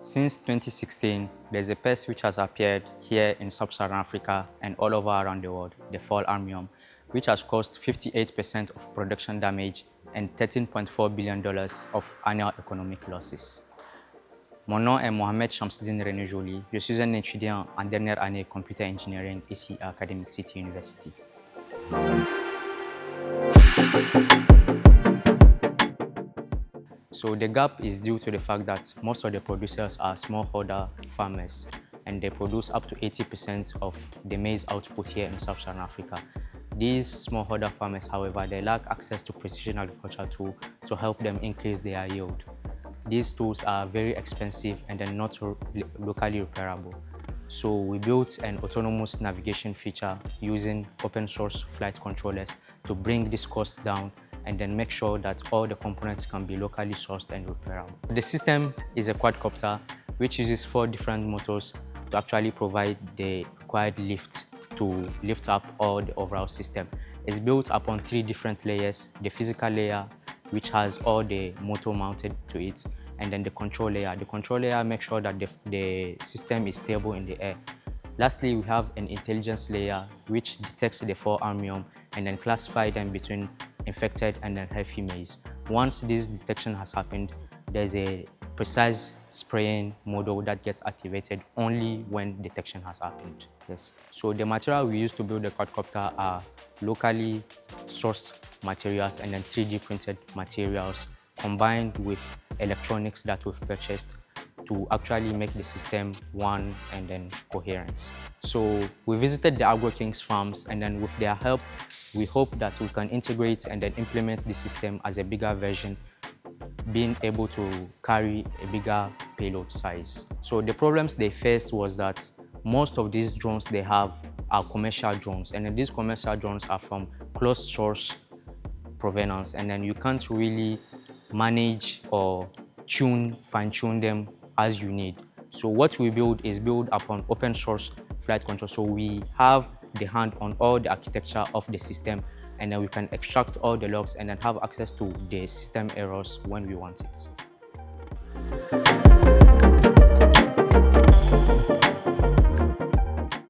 Since 2016, there's a pest which has appeared here in sub-Saharan Africa and all over around the world, the fall armyworm, which has caused 58% of production damage and $13.4 billion of annual economic losses. Mon nom est Mohamed RENE JOLY. Je suis un étudiant en dernière année computer engineering ici à Academic City University. So the gap is due to the fact that most of the producers are smallholder farmers and they produce up to 80% of the maize output here in sub-Saharan Africa. These smallholder farmers, however, they lack access to precision agriculture tools to help them increase their yield. These tools are very expensive and they're not locally repairable. So we built an autonomous navigation feature using open source flight controllers to bring this cost down and then make sure that all the components can be locally sourced and repairable. The system is a quadcopter which uses 4 different motors to actually provide the required lift to lift up all the overall system. It's built upon 3 different layers: the physical layer, which has all the motor mounted to it, and then the control layer. The control layer makes sure that the system is stable in the air. Lastly, we have an intelligence layer which detects the fall armyworm and then classify them between infected and then healthy maize. Once this detection has happened, there's a precise spraying model that gets activated only when detection has happened. Yes. So the material we use to build the quadcopter are locally sourced materials and then 3D printed materials combined with electronics that we've purchased to actually make the system one and then coherent. So we visited the Agrokings farms, and then with their help, we hope that we can integrate and then implement the system as a bigger version, being able to carry a bigger payload size. So the problems they faced was that most of these drones they have are commercial drones, and then these commercial drones are from closed source provenance, and then you can't really manage or fine-tune them as you need. So what we build is build upon open source flight control. So we have the hand on all the architecture of the system, and then we can extract all the logs and then have access to the system errors when we want it.